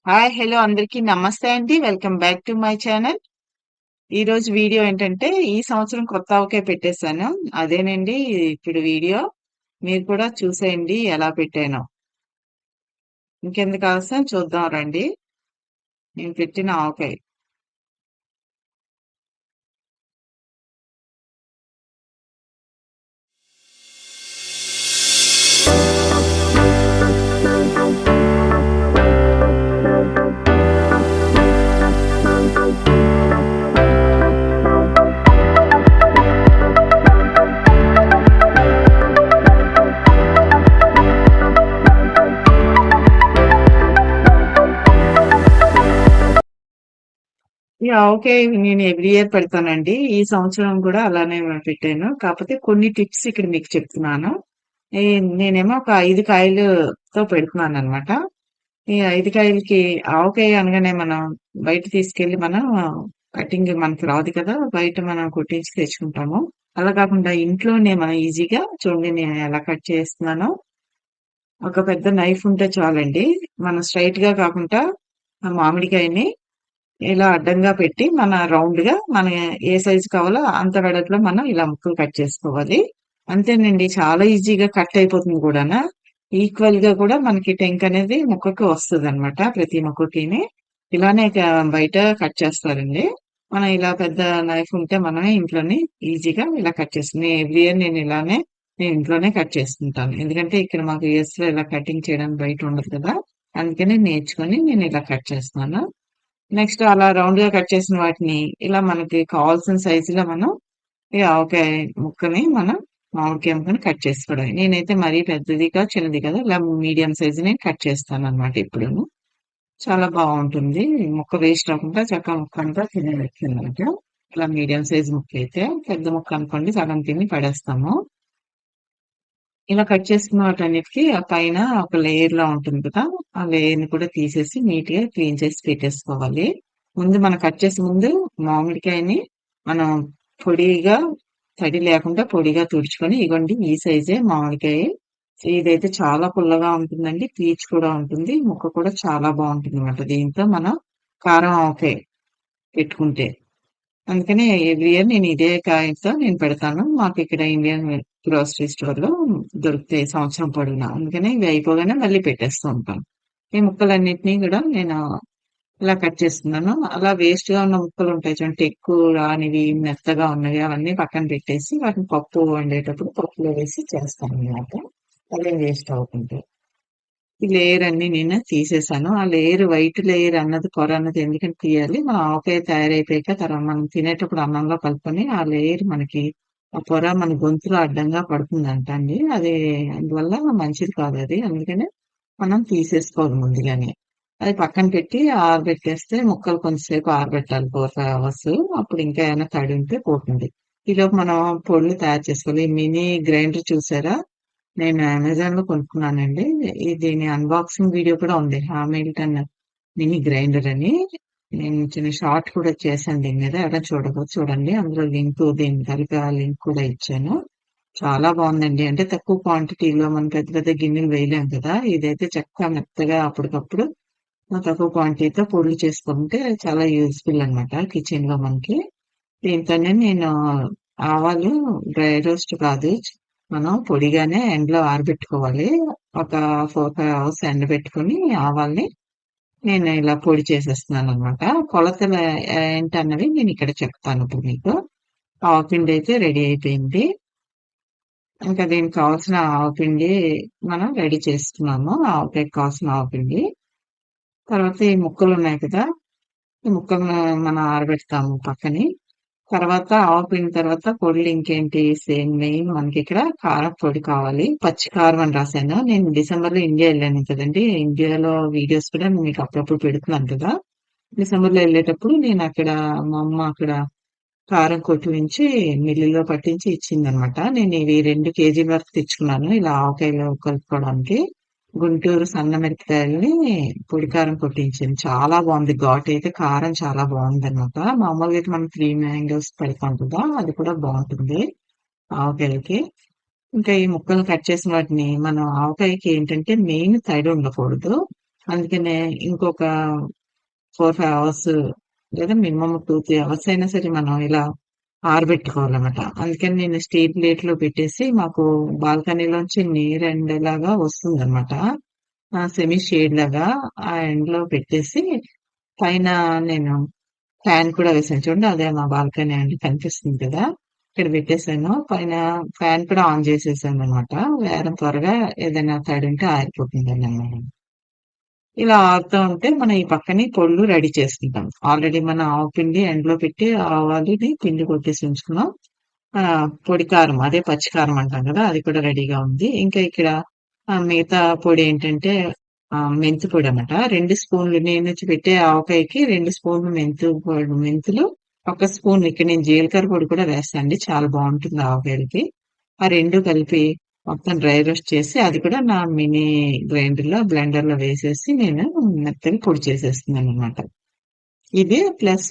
Hi hello అందరికీ నమస్తే అండి. Welcome back to my channel. ఈరోజు వీడియో ఏంటంటే ఈ సంవత్సరం కొత్త ఆవకాయ పెట్టేశాను. అదేనండి ఇప్పుడు వీడియో. మీరు కూడా చూసేయండి ఎలా పెట్టానో. ఇంకెందుకు ఆలస్యం చూద్దాం రండి. నేను పెట్టిన ఆవకాయ. ఈ ఆవకాయ నేను ఎవ్రీ ఇయర్ పెడతానండి. ఈ సంవత్సరం కూడా అలానే పెట్టాను. కాకపోతే కొన్ని టిప్స్ ఇక్కడ మీకు చెప్తున్నాను. ఈ నేనేమో ఒక 5 కాయలుతో పెడుతున్నాననమాట. ఈ 5 కాయలకి ఆవకాయ అనగానే మనం బయట తీసుకెళ్ళి మనం కటింగ్ మనకి రాదు కదా! బయట మనం కొట్టించి తెచ్చుకుంటాము. అలా కాకుండా ఇంట్లోనే మనం ఈజీగా చూడండి నేను ఎలా కట్ చేస్తున్నానో, ఒక పెద్ద నైఫ్ ఉంటే చాలండి. మనం స్ట్రెయిట్‌గా కాకుండా ఆ మామిడికాయని ఇలా అడ్డంగా పెట్టి మన రౌండ్‌గా మన ఏ సైజ్ కావాలో అంత వెడల్పులో మనం ఇలా ముక్కలు కట్ చేసుకోవాలి. అంతేనండి. చాలా ఈజీగా కట్ అయిపోతుంది కూడానా. ఈక్వల్‌గా కూడా మనకి టెంక్ అనేది ముక్కకి వస్తదనమాట. ప్రతి ముక్కకిని. ఇలానే బయట కట్ చేస్తారండి. మనం ఇలా పెద్ద నైఫ్ ఉంటే మనమే ఇంట్లోనే ఈజీగా ఇలా కట్ చేసుకుని ఎవ్రీ ఇయర్ నేను ఇంట్లోనే కట్ చేసుకుంటాను. ఎందుకంటే ఇక్కడ మాకు యూఎస్‌లో ఇలా కటింగ్ చేయడానికి బయట ఉండదు కదా! అందుకని నేర్చుకొని నేను ఇలా కట్ చేస్తున్నాను. నెక్స్ట్ అలా రౌండ్‌గా కట్ చేసిన వాటిని ఇలా మనకి కావాల్సిన సైజులో మనం ఈ ఆవకాయ ముక్కని మనం మామిడికాయ ముక్కని కట్ చేసుకోవడమే. నేనైతే మరీ పెద్దది కాదు, చిన్నది కాదు. ఇలా మీడియం సైజుని కట్ చేస్తాననమాట ఎప్పుడూను. చాలా బావుంటుంది. ముక్క వేస్ట్ అవ్వకుండా చక్కగా ముక్కంతా తినేయొచ్చనమాట. ఇలా మీడియం సైజ్ ముక్కయితే. పెద్ద ముక్క అనుకోండి సగం తిని పడేస్తాము. ఇలా కట్ చేసుకున్న వాటన్నిటికి ఆ పైన ఒక లేయర్‌లా ఉంటుంది కదా! ఆ లేయర్‌ని కూడా తీసేసి నీట్‌గా క్లీన్ చేసి పెట్టేసుకోవాలి. ముందు మనం కట్ చేసే ముందు మామిడికాయని మనం పొడిగా తడి లేకుండా పొడిగా తుడుచుకొని ఇగోండి ఈ సైజే మామిడికాయ. ఇదైతే చాలా పుల్లగా ఉంటుందండి. పీచు కూడా ఉంటుంది. ముక్క కూడా చాలా బావుంటుందన్నమాట. దీంతో మనం కారం ఆవకాయ పెట్టుకుంటే. అందుకనే ఎవ్రీ ఇయర్ నేను ఇదే కాయతో నేను పెడతాను. మాకిక్కడ ఇండియన్ గ్రోసరీ స్టోర్‌లో దొరుకుతాయి సంవత్సరం పొడవునా. అందుకని ఇవి అయిపోగానే మళ్ళీ పెట్టేస్తూ ఉంటాను. ఈ ముక్కలన్నిటిని గూడా నేను ఇలా కట్ చేసుకున్నాను. అలా వేస్ట్‌గా ఉన్న ముక్కలుంటాయి చూడండి. ఎక్కువ రానివి, మెత్తగా ఉన్నవి అవన్నీ పక్కన పెట్టేసి వాటిని పప్పు వండేటప్పుడు పప్పులో వేసి చేస్తానన్నమాట. అవేం వేస్ట్ అవ్వకుంటాయి. ఈ లేయర్ అన్నీ నేను తీసేసాను. ఆ లేయర్ వైట్ లేయర్ అన్నది పొర అన్నది ఎందుకని తీయాలి? మన ఆవకాయ తయారైపోయాక మనం తినేటప్పుడు అన్నంలో కలుపుకొని ఆ లేయర్ మనకి ఆ పొర మన గొంతులో అడ్డంగా పడుతుందంట అండి. అది అందువల్ల మంచిది కాదది. అందుకనే మనం తీసేసుకోవాలి ముందుగానే. అది పక్కన పెట్టి ఆరబెట్టేస్తే ముక్కలు కొంచెంసేపు ఆరబెట్టాలి 4, 5 అవర్స్. అప్పుడు ఇంకా ఏమైనా తడి ఉంటే పోతుంది. ఈలోపు మనం పొడులు తయారు చేసుకోవాలి. ఈ మినీ గ్రైండర్ చూసారా? నేను అమెజాన్‌లో కొనుక్కున్నానండి. దీని అన్బాక్సింగ్ వీడియో కూడా ఉంది. హామిల్టన్ మినీ గ్రైండర్ అని. నేను చిన్న షార్ట్ కూడా చేశాను దీని మీద. ఎవరైనా చూడకపోతే చూడండి. అందులో దీన్ని కలిపి ఆ లింక్ కూడా ఇచ్చాను. చాలా బావుందండి. అంటే తక్కువ క్వాంటిటీలో మనం పెద్ద పెద్ద గిన్నెలు వేయలేం కదా! ఇదైతే చక్కగా మెత్తగా అప్పటికప్పుడు తక్కువ క్వాంటిటీతో పొడులు చేసుకుంటే చాలా యూజ్‌ఫుల్ అనమాట కిచెన్‌లో మనకి. దీంతోనే నేను ఆవాలు డ్రై రోస్ట్ కాదు. మనం పొడిగానే ఎండలో ఆరబెట్టుకోవాలి. ఒక 4, 5 అవర్స్ ఎండబెట్టుకొని ఆవాల్ని నేను ఇలా పొడి చేసేస్తున్నాననమాట. కొలతలు ఏంటన్నవి నేనిక్కడ చెప్తాను ఇప్పుడు మీకు. ఆవపిండి అయితే రెడీ అయిపోయింది. ఇంకా దీనికి కావాల్సిన ఆవపిండి మనం రెడీ చేసుకున్నాము. ఆవకాయకి కావాల్సిన ఆవపిండి. తర్వాత ఈ ముక్కలున్నాయి కదా! ఈ ముక్కలను మనం ఆరబెడతాము పక్కని. తర్వాత ఆవపిండి తర్వాత పొడులు ఇంకేంటి సేమ్ మెయిన్ మనకిక్కడ కారం పొడి కావాలి. పచ్చి కారం అని రాశాను. నేను డిసెంబర్‌లో ఇండియా ఎళ్ళాను కదండీ! ఇండియాలో వీడియోస్ కూడా మీకు అప్పుడప్పుడు పెడుతున్నాను కదా! డిసెంబర్‌లో ఎళ్ళేటప్పుడు నేనక్కడ మా అమ్మ అక్కడ కారం కొట్టించి మిల్లులో పట్టించి ఇచ్చిందనమాట. నేను ఇవి 2 కేజీల వరకు తెచ్చుకున్నాను. ఇలా ఆవకాయలో కలుపుకోవడానికి. గుంటూరు సన్న మిరపకాయలని పొడి కారం కొట్టించింది. చాలా బావుంది. ఘాటయితే కారం చాలా బావుందనమాట. మామూలుగా అయితే మనం 3 మ్యాంగోస్ పెడతాం కదా! అది కూడా బావుంటుంది ఆవకాయలకి. ఇంకా ఈ ముక్కలు కట్ చేసిన వాటిని మనం ఆవకాయకి ఏంటంటే మెయిన్ తడి ఉండకూడదు. అందుకనే ఇంకొక 4, 5 అవర్స్ లేదా మినిమమ్ 2, 3 అవర్స్ అయినా సరే మనం ఇలా ఆరబెట్టుకోవాలన్నమాట. అందుకని నేను స్టీల్ ప్లేట్‌లో పెట్టేసి మాకు బాల్కనీలోంచి నీరెండలాగా వస్తుందన్నమాట. సెమీ షేడ్ లాగా ఆ ఎండలో పెట్టేసి పైన నేను ఫ్యాన్ కూడా వేశాను. చూడండి అదే మా బాల్కనీ అండి కనిపిస్తుంది కదా! ఇక్కడ పెట్టేసాను. పైన ఫ్యాన్ కూడా ఆన్ చేసేసానన్నమాట. త్వరగా ఏదైనా తడుంటే ఆరిపోతుందనమాట. ఇలా ఆరుతా ఉంటే మనం ఈ పక్కనే పొడులు రెడీ చేసుకుంటాం. ఆల్రెడీ మన ఆవు పిండి ఎండలో పెట్టి ఆవాలుని పిండి కొట్టేసి ఉంచుకున్నాం. పొడి కారం అదే పచ్చి కారం అంటాం కదా! అది కూడా రెడీగా ఉంది. ఇంకా ఇక్కడ మిగతా పొడి ఏంటంటే మెంతి పొడనమాట. 2 స్పూన్లు నేనొచ్చి పెట్టే ఆవకాయకి 2 స్పూన్లు మెంతులు, ఒక స్పూన్ ఇక్కడ నేను జీలకర్ర పొడి కూడా వేస్తానండి. చాలా బావుంటుంది ఆవకాయలకి. ఆ 2 కలిపి మొత్తం డ్రై రోస్ట్ చేసి అది కూడా నా మినీ బ్లెండర్‌లో వేసేసి నేను మెత్తగా పొడి చేసేస్తున్నాననమాట. ఇది ప్లస్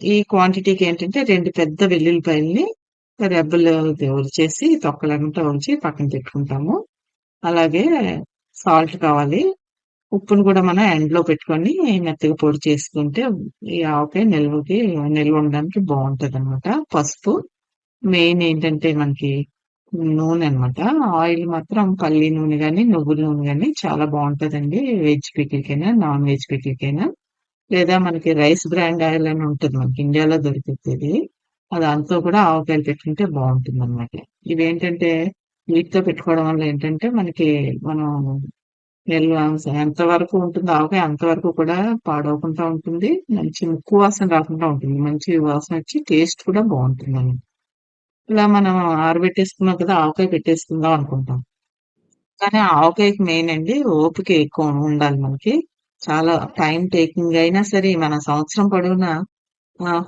ఈ క్వాంటిటీకి ఏంటంటే 2 పెద్ద వెల్లుల్లిపాయల్ని రెబ్బలు ఒలిచేసి తొక్కలంతా ఒలిచి పక్కన పెట్టుకుంటాము. అలాగే సాల్ట్ కావాలి. ఉప్పును కూడా మనం ఎండలో పెట్టుకొని మెత్తగా పొడి చేసుకుంటే ఈ ఆవకాయ నిల్వ ఉండడానికి బావుంటదనమాట. పసుపు మెయిన్ ఏంటంటే మనకి నూనె అన్నమాట. ఆయిల్ మాత్రం పల్లి నూనె గాని, నువ్వుల నూనె గాని చాలా బావుంటదండి. వెజ్ పికిల్‌కైనా, నాన్ వెజ్ పికిల్‌కైనా. లేదా మనకి రైస్ బ్రాండ్ ఆయిల్ అని ఉంటది మనకి ఇండియాలో దొరుకుతది. దాంతో కూడా ఆవకాయలు పెట్టుకుంటే బావుంటుందన్నమాట. ఇవేంటంటే వీటితో పెట్టుకోవడం వల్ల ఏంటంటే మనకి మనం నిల్వ ఎంత వరకు ఉంటుందో ఆవకాయ అంతవరకు కూడా పాడవకుండా ఉంటుంది. మంచి ముక్కు వాసన రాకుండా ఉంటుంది. మంచి వాసనొచ్చి టేస్ట్ కూడా బావుంటుందండి. ఇలా మనం ఆరబెట్టేసుకున్నాం కదా! ఆవకాయ పెట్టేసుకుందాం అనుకుంటాం. కానీ ఆ ఆవకాయకి మెయిన్ అండి ఓపిక ఎక్కువ ఉండాలి మనకి. చాలా టైమ్ టేకింగ్ అయినా సరే మన సంవత్సరం పొడవునా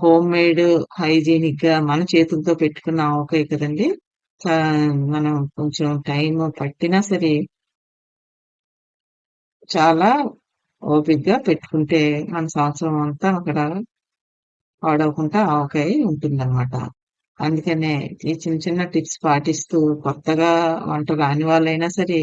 హోమ్ మేడ్ హైజీనిక్‌గా మన చేతులతో పెట్టుకున్న ఆవకాయ కదండీ! చా మనం కొంచెం టైమ్ పట్టినా సరే చాలా ఓపికగా పెట్టుకుంటే మన సంవత్సరం అంతా అక్కడ పాడవకుండా ఆవకాయ ఉంటుందన్నమాట. అందుకనే ఈ చిన్న చిన్న టిప్స్ పాటిస్తూ కొత్తగా వంట రాని వాళ్ళైనా సరే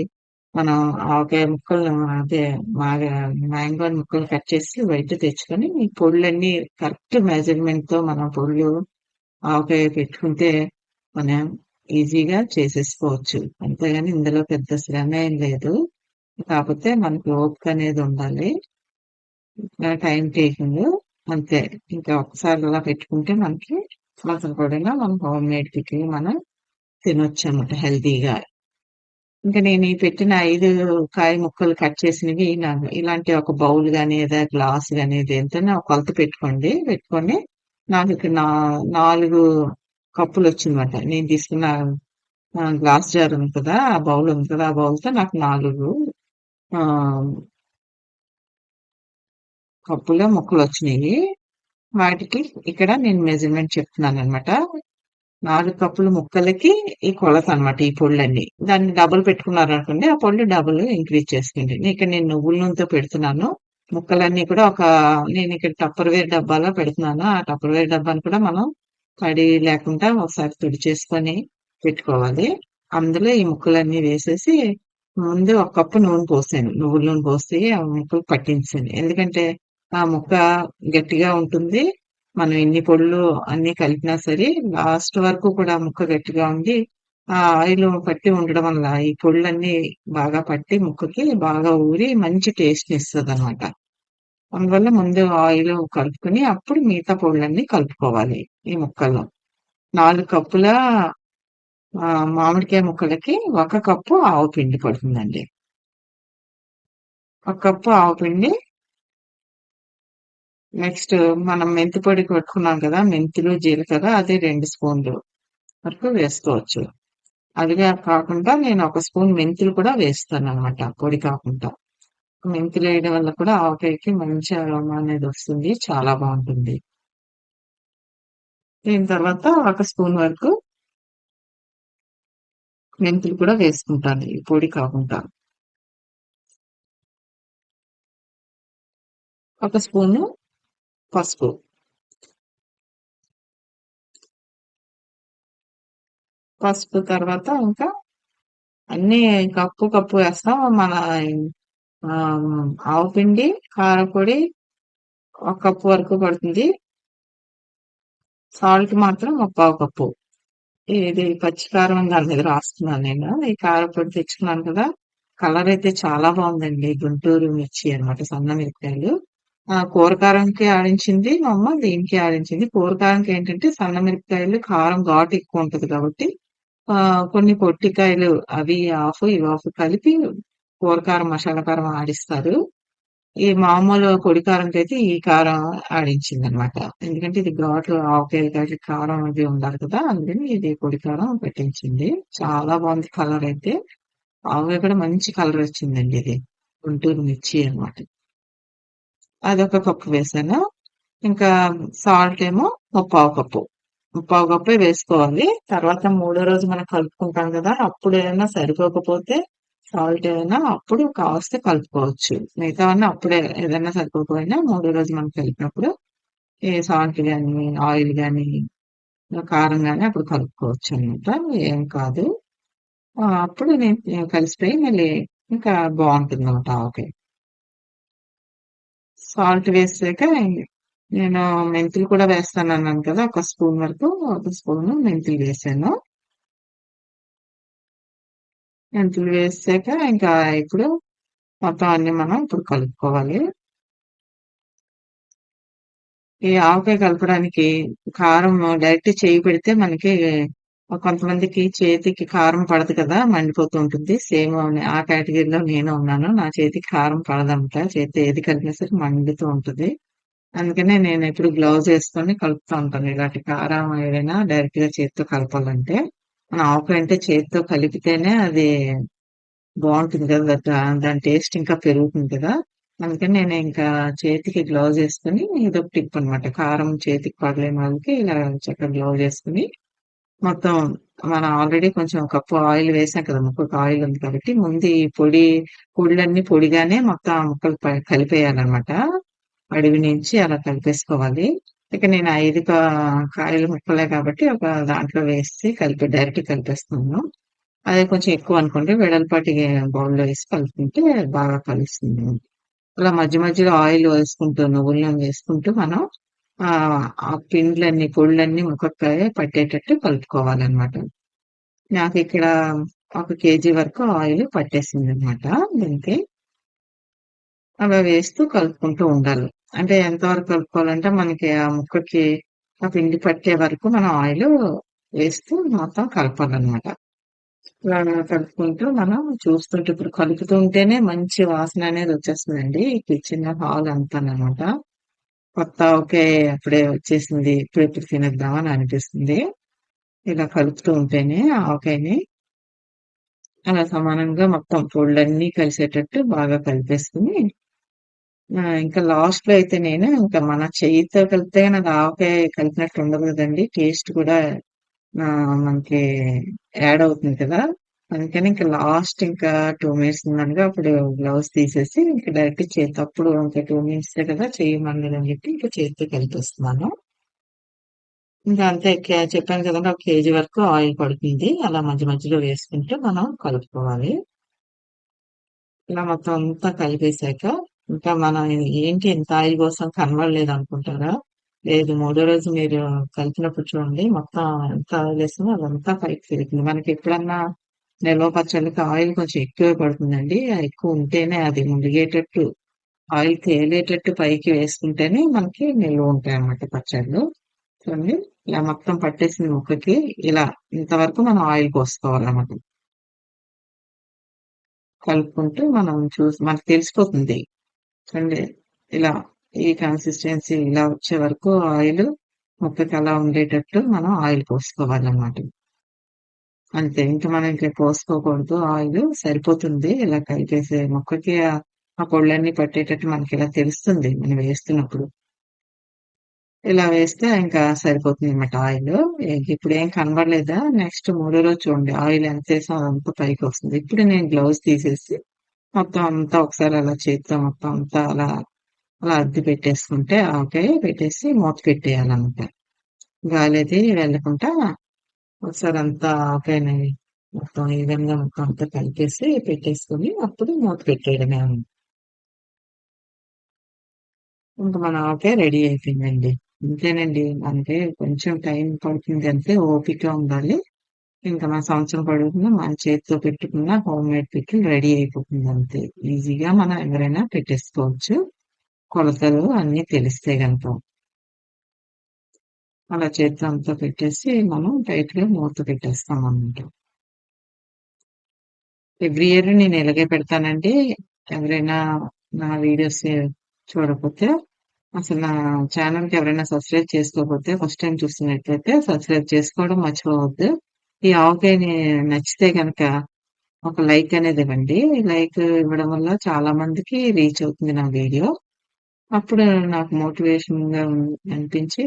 మనం ఆవకాయ ముక్కలను అదే మాగా మ్యాంగో ముక్కలు కట్ చేసి బయట తెచ్చుకొని ఈ పొడులన్నీ కరెక్ట్ మెజర్‌మెంట్‌తో మనం పొడులు ఆవకాయ పెట్టుకుంటే మనం ఈజీగా చేసేసుకోవచ్చు. అంతేగాని ఇందులో పెద్ద శ్రమ ఏం లేదు. కాపోతే మనకి ఓపిక అనేది ఉండాలి. టైమ్ టేకింగ్ అంతే. ఇంకా ఒక్కసారి అలా పెట్టుకుంటే మనకి సంవత్సరం పొడవునా మనం హోమ్ మేడ్ పికిల్ మనం తినొచ్చన్నమాట హెల్తీగా. ఇంక నేను ఈ పెట్టిన 5 కాయ ముక్కలు కట్ చేసినవి ఇలాంటి ఒక బౌల్ గాని, లేదా గ్లాస్ గాని దేనితోనైనా ఒక కొలత పెట్టుకోండి. పెట్టుకొని నాకిక్కడ 4 కప్పులొచ్చిందన్నమాట. నేను తీసుకున్న గ్లాస్ జార్ ఉంది కదా! ఆ బౌల్ ఉంది కదా! ఆ బౌల్‌తో నాకు 4 ఆహ్, కప్పుల ముక్కలొచ్చినియి. వాటికి ఇక్కడ నేను మెజర్‌మెంట్ చెప్తున్నానన్నమాట. 4 కప్పుల ముక్కలకి ఈ కొలతనమాట ఈ పొడులన్నీ. దాన్ని డబుల్ పెట్టుకున్నారనుకోండి, ఆ పొడులు డబుల్ ఇంక్రీజ్ చేసుకోండి. ఇక్కడ నేను నువ్వుల నూనెతో పెడుతున్నాను. ముక్కలన్నీ కూడా నేనిక్కడ టప్పర్‌వేర్ డబ్బాలో పెడుతున్నాను. ఆ టప్పర్‌వేర్ డబ్బాని కూడా మనం తడి లేకుండా ఒకసారి తుడిచేసుకొని పెట్టుకోవాలి. అందులో ఈ ముక్కలన్నీ వేసేసి ముందు ఒక కప్పు నూనె పోసాను. నువ్వుల నూనె పోసి ఆ ముక్కలకు పట్టించాను. ఎందుకంటే ఆ ముక్క గట్టిగా ఉంటుంది. మనం ఎన్ని పొడులు అన్నీ కలిపినా సరే లాస్ట్ వరకు కూడా ముక్క గట్టిగా ఉండి, ఆ ఆయిల్ పట్టి ఉండడం వల్ల ఈ పొడులన్నీ బాగా పట్టి ముక్కకి బాగా ఊరి మంచి టేస్ట్‌నిస్తదనమాట. అందువల్ల ముందు ఆయిల్ కలుపుకొని అప్పుడు మిగతా పొడులన్నీ కలుపుకోవాలి ఈ ముక్కల్లో. 4 కప్పుల మామిడికాయ ముక్కలకి ఒక కప్పు ఆవపిండి పడుతుందండి. ఒక కప్పు ఆవపిండి నెక్స్ట్ మనం మెంతి పొడి కొట్టుకున్నాం కదా! మెంతులు, జీలకర్ర అది 2 స్పూన్లు వరకు వేసుకోవచ్చు. అదిగా కాకుండా నేను ఒక స్పూన్ మెంతులు కూడా వేస్తాననమాట పొడి కాకుండా. మెంతులేయడం వల్ల కూడా ఆవకాయకి మంచి అరోమా అనేదొస్తుంది. చాలా బావుంటుంది. దీని తర్వాత ఒక స్పూన్ వరకు మెంతులు కూడా వేసుకుంటాను. ఈ పొడి కాకుండా. ఒక స్పూను పసుపు. పసుపు తర్వాత ఇంకా అన్నీ కప్పు కప్పు వేస్తాం. మన ఆవు పిండి, కారపొడి ఒక కప్పు వరకు పడుతుంది. సాల్ట్ మాత్రం ముప్పావు కప్పు. ఇది పచ్చి కారం దాని మీద రాస్తున్నాను నేను. ఈ కారపొడి తెచ్చుకున్నాను కదా! కలర్ అయితే చాలా బాగుందండి. గుంటూరు మిర్చి అన్నమాట. సన్న మిరపకాయలు. కూర కారంకి ఆడించింది మా అమ్మ. దీనికి ఆడించింది. కూర కారంకి ఏంటంటే సన్న మిరపకాయలు కారం ఘాటు ఎక్కువ ఉంటది కాబట్టి కొన్ని పొట్టికాయలు అవి హాఫ్, ఇవి హాఫ్ కలిపి కూర కారం, మసాలా కారం ఆడిస్తారు. ఈ మామూలు పొడి కారంకైతే ఈ కారం ఆడించిందనమాట. ఎందుకంటే ఇది ఘాటు ఆవకాయ కాబట్టి కారం అది ఉండాలి కదా! అందుకని ఇది పొడి కారం పెట్టించింది. చాలా బాగుంది కలర్ అయితే. ఆవకాయ కూడా మంచి కలర్ వచ్చిందండి ఇది. గుంటూరు మిర్చి అన్నమాట. అదొక కప్పు వేసాను. ఇంకా సాల్ట్ ఏమో ముప్పావు కప్పు. ముప్పావు కప్పే వేసుకోవాలి. తర్వాత మూడో రోజు మనం కలుపుకుంటాం కదా! అప్పుడు ఏమైనా సరిపోకపోతే సాల్ట్ ఏమైనా అప్పుడు కావస్తే కలుపుకోవచ్చు. మిగతావన్నీ అప్పుడే ఏదైనా సరిపోకపోయినా మూడో రోజు మనం కలిపినప్పుడు ఈ సాల్ట్ గాని, ఆయిల్ గాని, కారం గాని అప్పుడు కలుపుకోవచ్చనమాట. ఏం కాదు. అప్పుడు నేను కలిసిపోయి మళ్ళీ ఇంకా బావుంటుందన్నమాట ఆవకాయ. సాల్ట్ వేసాక నేను మెంతులు కూడా వేస్తానన్నాను కదా! ఒక స్పూన్ వరకు ఒక స్పూను మెంతులు వేసాను. మెంతులు వేసాక ఇంకా ఇప్పుడు మొత్తం అన్నీ మనం ఇప్పుడు కలుపుకోవాలి. ఈ ఆవకాయ కలపడానికి కారం డైరెక్ట్ చేయి పెడితే మనకి కొంతమందికి చేతికి కారం పడదు కదా! మండిపోతూ ఉంటుంది. సేమ్ ఆ కేటగిరీలో నేను ఉన్నాను. నా చేతికి కారం పడదనమాట. చేత్తో ఏది కలిపినా సరే మండుతూ ఉంటది. అందుకనే నేనెప్పుడు గ్లౌజ్ ఏసుకొని కలుపుతా ఉంటాను. ఇలాంటి కారం ఏదైనా డైరెక్ట్‌గా చేత్తో కలపాలంటే. మన ఆవకాయ అంటే చేత్తో కలిపితేనే అది బావుంటుంది కదా! దాని టేస్ట్ ఇంకా పెరుగుతుంది కదా! అందుకని నేను ఇంకా చేతికి గ్లౌజ్ ఏసుకొని ఇదొక టిప్ అనమాట. కారం చేతికి పడలేని వాళ్ళకి ఇలా చక్కగా గ్లౌజ్ ఏసుకొని మొత్తం మనం ఆల్రెడీ కొంచెం కప్పు ఆయిల్ వేసాం కదా! ముక్కకు ఆయిల్ ఉంది కాబట్టి ముందు ఈ పొడులన్నీ పొడిగానే మొత్తం ఆ ముక్కలు కలిపేయాలనమాట. అడుగు నుంచి అలా కలిపేసుకోవాలి. ఇక నేను 5 కాయల ముక్కలే కాబట్టి ఒక దాంట్లో వేసి డైరెక్ట్‌గా కలిపేస్తున్నాను. అదే కొంచెం ఎక్కువనుకోండి వెడల్పాటి బౌల్‌లో వేసి కలుపుకుంటే బాగా కలుస్తుంది. అలా మధ్య మధ్యలో ఆయిల్ వేసుకుంటూ, నువ్వుల నూనె వేసుకుంటూ మనం ఆ పొడులన్నీ ముక్కకి పట్టేటట్టు కలుపుకోవాలనమాట. నాకిక్కడ ఒక కేజీ వరకు ఆయిల్ పట్టేసిందనమాట దీనికి. అలా వేస్తూ కలుపుకుంటూ ఉండాలి. అంటే ఎంతవరకు కలుపుకోవాలంటే మనకి ఆ ముక్కకి ఆ పిండి పట్టే వరకు మనం ఆయిలు వేస్తూ మొత్తం కలపాలనమాట. ఇలా కలుపుకుంటూ మనం చూస్తుంటే ఇప్పుడు కలుపుతూ ఉంటేనే మంచి వాసన అనేది వచ్చేస్తుందండి. ఈ కిచెన్ హాల్ అంతాననమాట. కొత్త ఆవకాయ అప్పుడే వచ్చేసింది. ఇప్పుడెప్పుడు తినేద్దాం అని అనిపిస్తుంది. ఇలా కలుపుతూ ఉంటేనే ఆవకాయని అలా సమానంగా మొత్తం పొడులన్నీ కలిసేటట్టు బాగా కలిపేసుకొని ఇంకా లాస్ట్‌లో అయితే నేను ఇంకా మన చెయ్యితో కలిపితే నాకు ఆవకాయ కలిపినట్టు ఉండదు కదండీ! టేస్ట్ కూడా మనకి యాడ్ అవుతుంది కదా! అందుకని ఇంకా లాస్ట్ ఇంకా 2 మినిట్స్ ఉందనగా అప్పుడు గ్లౌస్ తీసేసి ఇంక డైరెక్ట్ చేత్తో అప్పుడు ఇంకా 2 మినిట్సే కదా! చెయ్యి మండదని చెప్పి ఇంకా చేత్తో కలిపేస్తున్నాను. ఇంకా అంతే చెప్పాను కదండీ! ఒక కేజీ వరకు ఆయిల్ పడుతుంది. అలా మధ్య మధ్యలో వేసుకుంటూ మనం కలుపుకోవాలి. ఇలా మొత్తం అంతా కలిపేసాక, ఇంకా మనం ఏంటి ఇంత ఆయిల్ పోసాం కనబడలేదనుకుంటారా? లేదు మూడో రోజు మీరు కలిపినప్పుడు చూడండి మొత్తం ఎంత ఆయిలేసామో అదంతా పైకి తేలుతుంది. మనకెప్పుడన్నా నిల్వ పచ్చళ్ళకి ఆయిల్ కొంచెం ఎక్కువే పడుతుందండి. ఎక్కువ ఉంటేనే అది ములిగేటట్టు, ఆయిల్ తేలేటట్టు పైకి వేసుకుంటేనే మనకి నిల్వ ఉంటాయన్నమాట పచ్చళ్ళు. చూడండి ఇలా మొత్తం పట్టేసింది ముక్కకి. ఇలా ఇంతవరకు మనం ఆయిల్ పోసుకోవాలన్నమాట. కలుపుకుంటూ మనం మనకు తెలిసిపోతుంది. చూడండి ఇలా ఈ కన్సిస్టెన్సీ ఇలా వచ్చే వరకు ఆయిలు ముక్కకి అలా ఉండేటట్టు మనం ఆయిల్ పోసుకోవాలన్నమాట. అంతే. మనం ఇంక పోసుకోకూడదు ఆయిలు. సరిపోతుంది. ఇలా కలిపేసే ముక్కకి ఆ పొడులన్నీ పట్టేటట్టు మనకిలా తెలుస్తుంది మనం వేస్తున్నప్పుడు. ఇలా వేస్తే ఇంకా సరిపోతుందన్నమాట ఆయిలు. ఇప్పుడేం కనబడలేదా? నెక్స్ట్ మూడో రోజు చూడండి ఆయిల్ ఎంతేసామో అదంతా పైకొస్తుంది. ఇప్పుడు నేను గ్లౌస్ తీసేసి మొత్తం అంతా ఒకసారి అలా చేత్తో మొత్తం అంతా అలా అద్ది పెట్టేసుకుంటే ఆవకాయ పెట్టేసి మూత పెట్టేయాలన్నమాట. గాలది వెళ్ళకుండా ఒకసారి అంతా ఆవకాయని మొత్తం ఈవెన్‌గా మొత్తం అంతా కలిపేసి పెట్టేసుకొని అప్పుడు మూత పెట్టేయడమే. ఇంక మన ఆవకాయ రెడీ అయిపోయిందండి. అంతేనండి. అంటే కొంచెం టైం పడుతుంది అంతే. ఓపిక ఉండాలి. ఇంకా మన సంవత్సరం పొడుగునా మన చేత్తో పెట్టుకున్న హోమ్‌మేడ్ పికిల్ రెడీ అయిపోతుంది అంతే. ఈజీగా మనం ఎవరైనా పెట్టేసుకోవచ్చు. కొలతలు అన్నీ తెలిస్తే గనక. అలా చేత్తో అంతా పెట్టేసి మనం టైట్‌గా మూత పెట్టేస్తామనమాట. ఎవ్రీ ఇయర్ నేను ఇలాగే పెడతానండి. ఎవరైనా నా వీడియోస్ చూడకపోతే అసలు నా ఛానెల్‌కి ఎవరైనా సబ్స్క్రైబ్ చేసుకోకపోతే ఫస్ట్ టైమ్ చూస్తున్నట్లయితే సబ్స్క్రైబ్ చేసుకోవడం మర్చిపోవద్దు. ఈ ఆవకాయని నచ్చితే గనక ఒక లైక్ అనేది ఇవ్వండి. లైక్ ఇవ్వడం వల్ల చాలా మందికి రీచ్ అవుతుంది నా వీడియో. అప్పుడు నాకు మోటివేషన్‌గా అనిపించి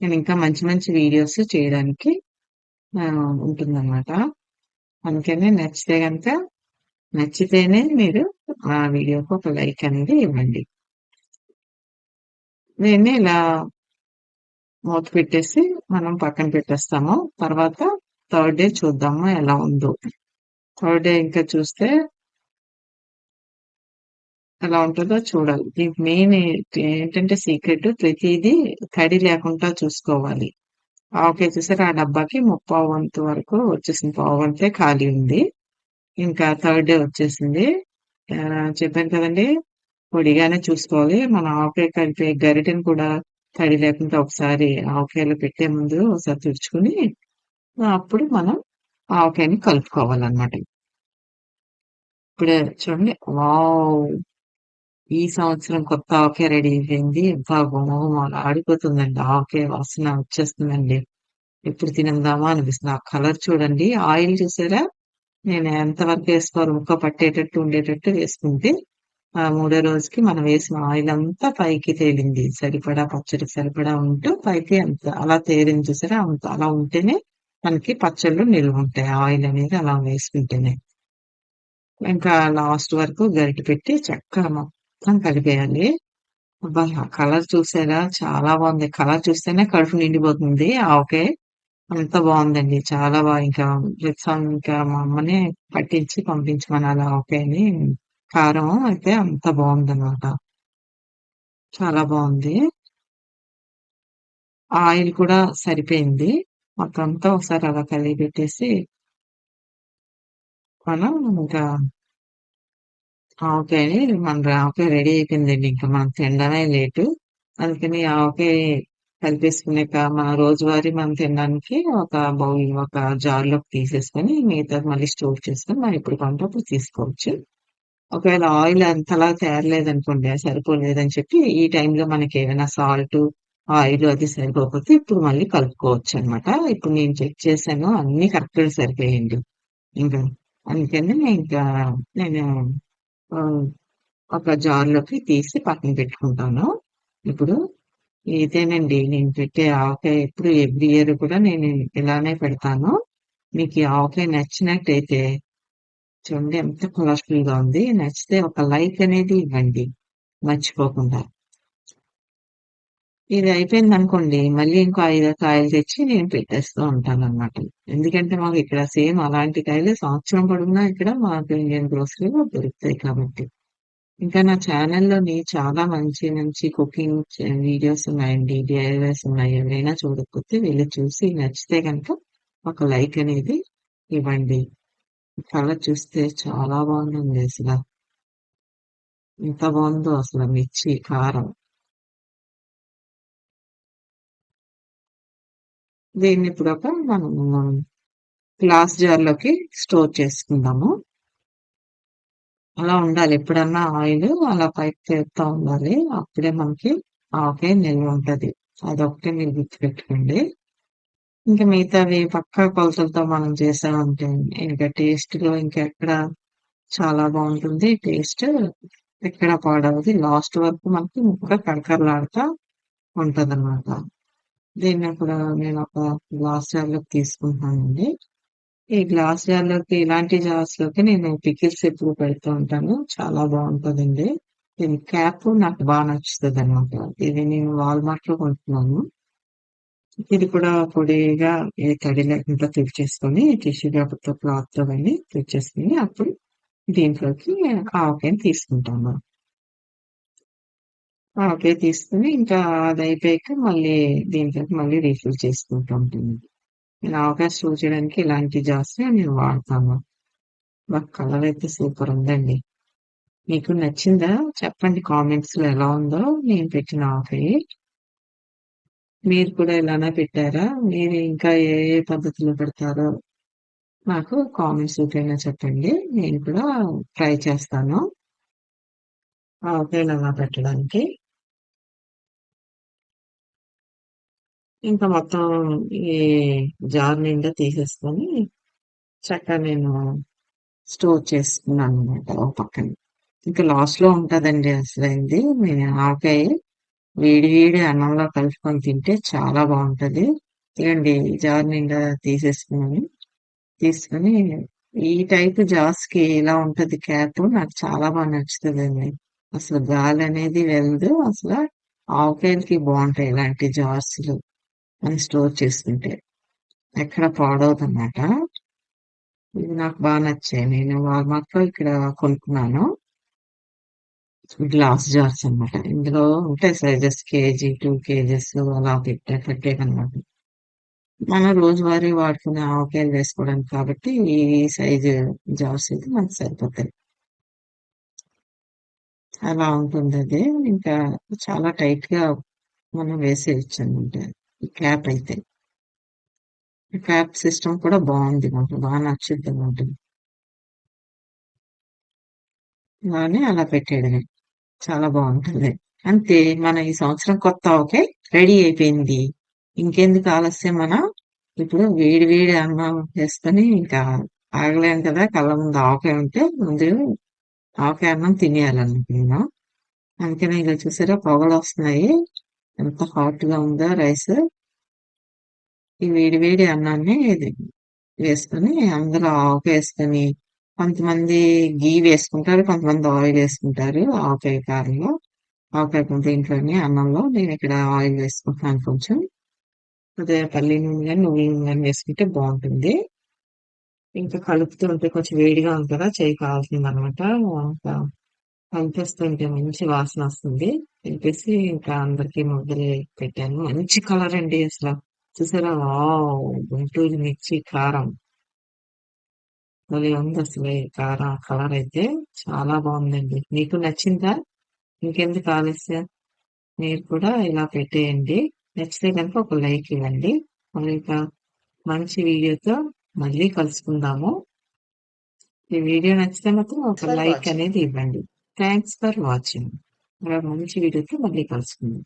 నేను ఇంకా మంచి మంచి వీడియోస్ చేయడానికి ఉంటుందన్నమాట. అందుకని నచ్చితేనే మీరు ఆ వీడియోకి ఒక లైక్ అనేది ఇవ్వండి. దీన్ని ఇలా మూత పెట్టేసి మనం పక్కన పెట్టేస్తాము. తర్వాత థర్డ్ డే చూద్దాము ఎలా ఉందో. థర్డ్ డే ఇంకా చూస్తే ఎలా ఉంటదో చూడాలి. దీనికి మెయిన్ ఏంటంటే సీక్రెట్ ప్రతీదీ తడి లేకుండా చూసుకోవాలి. ఆవకాయ చూసారా ఆ డబ్బాకి ముప్పావు వంతు వరకు వచ్చేసింది. పావువంతే ఖాళీ ఉంది. ఇంకా థర్డ్ డే వచ్చేసింది. చెప్పాను కదండీ! పొడిగానే చూసుకోవాలి. మన ఆవకాయ కలిపే గరిటెను కూడా తడి లేకుండా ఒకసారి ఆవకాయలో పెట్టే ముందు ఒకసారి తుడుచుకొని అప్పుడు మనం ఆవకాయని కలుపుకోవాలన్నమాట. ఇప్పుడే చూడండి. వావ్! ఈ సంవత్సరం కొత్త ఆవకాయ రెడీ అయిపోయింది. అబ్బా! గుమగుమలాడిపోతుందండి. ఆవకాయ వాసన వచ్చేస్తుందండి. ఎప్పుడు తినేద్దామా అనిపిస్తుంది. ఆ కలర్ చూడండి. ఆయిల్ చూసారా? నేను ఎంత వరకు వేసుకోవాలి ముక్క పట్టేటట్టు ఉండేటట్టు వేసుకుంటే మూడో రోజుకి మనం వేసిన ఆయిల్ అంతా పైకి తేలింది. సరిపడా పచ్చడికి సరిపడా ఉంటూ పైకి అంత అలా తేలింది చూసారా? అంత అలా ఉంటేనే మనకి పచ్చళ్ళు నిల్వుంటాయి. ఆయిల్ అనేది అలా వేసుకుంటేనే. ఇంకా లాస్ట్ వరకు గరిటె పెట్టి చక్కగా మొత్తం కలిపేయాలి. అబ్బా! ఆ కలర్ చూసారా? చాలా బావుంది. కలర్ చూస్తేనే కడుపు నిండిపోతుంది ఆవకాయ. అంత బావుందండి. చాలా ఇంకా ఇంకా మా అమ్మనే పట్టించి పంపించమనాలి ఆవకాయని. కారం అయితే అంత బావుందనమాట. చాలా బావుంది. ఆయిల్ కూడా సరిపోయింది. మొత్తం అంతా ఒకసారి అలా కలిపెట్టేసి మనం ఇంకా ఆవకాయని మన ఆవకాయ రెడీ అయిపోయిందండి. ఇంక మనం తినడమే లేటు. అందుకని ఆవకాయ కలిపేసుకున్నాక మన రోజువారీ మనం తినడానికి ఒక జార్‌లోకి తీసేసుకొని మిగతాది మళ్ళీ స్టోర్ చేసుకొని మనం ఎప్పుడు కావాలంటే అప్పుడు తీసుకోవచ్చు. ఒకవేళ ఆయిల్ అంతలా తేరలేదనుకోండి, సరిపోలేదని చెప్పి ఈ టైంలో మనకేమైనా సాల్టు, ఆయిలు అది సరిపోకపోతే ఇప్పుడు మళ్ళీ కలుపుకోవచ్చనమాట. ఇప్పుడు నేను చెక్ చేశాను. అన్నీ కరెక్ట్‌గా సరిపోయాయండి. ఇంకా అందుకని ఇంకా నేను ఆహ్, ఒక జార్‌లోకి తీసి పక్కన పెట్టుకుంటాను. ఇప్పుడు ఇదేనండి నేను పెట్టే ఆవకాయ ఎప్పుడు ఎవ్రీ ఇయర్ కూడా నేను ఇలానే పెడతాను. మీకు ఈ ఆవకాయ నచ్చినట్టయితే చూడండి ఎంత కలర్‌ఫుల్‌గా ఉంది. నచ్చితే ఒక లైక్ అనేది ఇవ్వండి మర్చిపోకుండా. ఇది అయిపోయిందనుకోండి మళ్ళీ ఇంకో 5 కాయలు తెచ్చి నేను పెట్టేస్తూ ఉంటాననమాట. ఎందుకంటే మాకు ఇక్కడ సేమ్ అలాంటి కాయలు సంవత్సరం పొడుగునా ఇక్కడ మాకు ఇండియన్ గ్రోసరీలో దొరుకుతాయి కాబట్టి. ఇంకా నా ఛానెల్‌లోని చాలా మంచి మంచి కుకింగ్ వీడియోస్ ఉన్నాయండి. డీఐవైస్ ఉన్నాయి. ఎవరైనా చూడకపోతే వెళ్లి చూసి నచ్చితే గనక ఒక లైక్ అనేది ఇవ్వండి. కలర్ చూస్తే చాలా బాగుందండి అసల. ఎంత బావుందో అసల మిర్చి, కారం. దీన్నిప్పుడొక మనము గ్లాస్ జార్‌లోకి స్టోర్ చేసుకుందాము. అలా ఉండాలి. ఎప్పుడన్నా ఆయిలు అలా పైకి తేలుతా ఉండాలి. అప్పుడే మనకి ఆవకాయ నిల్వుంటది. అదొక్కటే మీరు గుర్తుపెట్టుకోండి. ఇంక మిగతావి పక్కా కొలతలతో మనం చేసామంటే ఇంక టేస్ట్‌లో ఇంకెక్కడ చాలా బావుంటుంది. టేస్ట్ ఎక్కడ పాడవదు. లాస్ట్ వరకు మనకి ముక్క కరకరలాడుతా ఉంటదనమాట. దీన్నిప్పుడు నేనొక గ్లాస్ జార్‌లోకి తీసుకుంటున్నానండి. ఈ గ్లాస్ జార్‌లోకి ఇలాంటి జార్స్‌లోకి నేను పికిల్స్ ఎప్పుడు పెడుతూ ఉంటాను. చాలా బావుంటదండి. దీని క్యాప్ నాకు నచ్చుతదనమాట. ఇది నేను వాల్‌మార్ట్‌లో కొనుక్కున్నాను. ఇది కూడా పొడిగా ఏ తడి లేకుండా తుడిచేసుకొని టిష్యూ పేపర్‌తో క్లాత్‌తో గాని తుడిచేసుకొని అప్పుడు దీంట్లోకి ఆవకాయని తీసుకుంటాను. ఆవకాయ తీసుకొని ఇంకా అదయిపోయాక మళ్ళీ దీంట్లోకి మళ్ళీ రీఫిల్ చేసుకుంటూ ఉంటుంది. నేను ఆవకాయ స్టోర్ చేయడానికి ఇలాంటి జార్సే నేను వాడతాను. కలర్ అయితే సూపర్ ఉందండి. మీకు నచ్చిందా? చెప్పండి కామెంట్స్ లో ఎలా ఉందో నేను పెట్టిన ఆవకాయ. మీరు కూడా ఇలానే పెట్టారా? మీరు ఇంకా ఏ ఏ పద్ధతిలో పెడతారో నాకు కామెంట్స్ రూపేణా చెప్పండి. నేను కూడా ట్రై చేస్తాను ఆవకాయలు అలా పెట్టడానికి. ఇంకా మొత్తం ఈ జార్ నిండా తీసేసుకొని చక్కగా నేను స్టోర్ చేసుకున్నాను అనమాట ఒక పక్కన. ఇంకా లాస్ట్ లో ఉంటదండి అసలైంది. నేను ఆవకాయ వేడి వేడి అన్నంలో కలుపుకొని తింటే చాలా బాగుంటది. ఇదిగోండి జార్ నిండా తీసేసుకున్నాను. తీసుకొని ఈ టైప్ జార్స్ కి ఇలా ఉంటది క్యాప్. నాకు చాలా బాగా నచ్చుతదండి. అసలు గాలి అనేది వెళ్ళదు. అసలు ఆవకాయలకి బాగుంటాయి ఇలాంటి జార్స్‌లు మనం స్టోర్ చేసుకుంటే. ఎక్కడ పాడవదనమాట. ఇవి నాకు బాగా నచ్చాయి. నేను వాల్మార్ట్‌లో ఇక్కడ కొనుక్కున్నాను. గ్లాస్ జార్స్ అన్నమాట. ఇందులో ఉంటాయి సైజెస్ కేజీ, 2 కేజెస్ అలా పెట్టానన్నమాట. మనం రోజువారీ వాడుకునే ఆవకాయలు వేసుకోవడానికి కాబట్టి ఈ సైజు జార్స్ అయితే మనకు సరిపోతాయి. అలా ఉంటుందది. ఇంకా చాలా టైట్‌గా మనం వేసేయొచ్చనమాట. ఈ క్యాప్ అయితే. ఈ క్యాప్ సిస్టమ్ కూడా బావుంది. నాకు బాగా నచ్చుద్దనమాట. అలానే అలా పెట్టేయడమే. చాలా బావుంటుంది. అంతే మన ఈ సంవత్సరం కొత్త ఆవకాయ రెడీ అయిపోయింది. ఇంకెందుకు ఆలస్యం మనం ఇప్పుడు వేడి వేడి అన్నం చేసుకొని ఇంకా ఆగలేం కదా! కళ్ళ ముందు ఆవకాయ ఉంటే ముందు ఆవకాయ అన్నం తినేయాలన్నమాట నేను. అందుకనే ఇలా చూసారా పొగలొస్తున్నాయి. ఎంత హాట్‌గా ఉందో రైసు. ఈ వేడి వేడి అన్నాన్ని ఇది వేసుకొని అందులో ఆవకాయేసుకొని కొంతమంది ఘీ వేసుకుంటారు. కొంతమంది ఆయిల్ వేసుకుంటారు. ఆవకాయ కారంలో. ఆవకాయ దీంట్లోనే అన్నంలో నేనిక్కడ ఆయిల్ వేసుకుంటున్నాను కొంచెం. అదే పల్లి నూనె గాని, నువ్వుల నూనె గాని వేసుకుంటే బావుంటుంది. ఇంకా కలుపుతూ ఉంటే కొంచెం వేడిగా ఉంది కదా! చెయ్యి కాలుతుందనమాట. ఇంకా కలిపేస్తుంటే మంచి వాసనొస్తుంది. కలిపేసి ఇంకా అందరికి ముద్దలు పెట్టాను. మంచి కలర్ అండి అసల. చూసారా? వావ్! గుంటూరు మిర్చి కారం. భలే ఉందసలు ఈ కలర్ అయితే. చాలా బావుందండి. మీకు నచ్చిందా? ఇంకెందుకు ఆలస్యం? మీరు కూడా ఇలా పెట్టేయండి. నచ్చితే గనుక ఒక లైక్ ఇవ్వండి. ఇంకా మంచి వీడియోతో మళ్ళీ కలుసుకుందాము. ఈ వీడియో నచ్చితే మాత్రం ఒక లైక్ అనేది ఇవ్వండి. Thanks for watching. మరో మంచి వీడియోతో మళ్ళీ కలుసుకుందాం.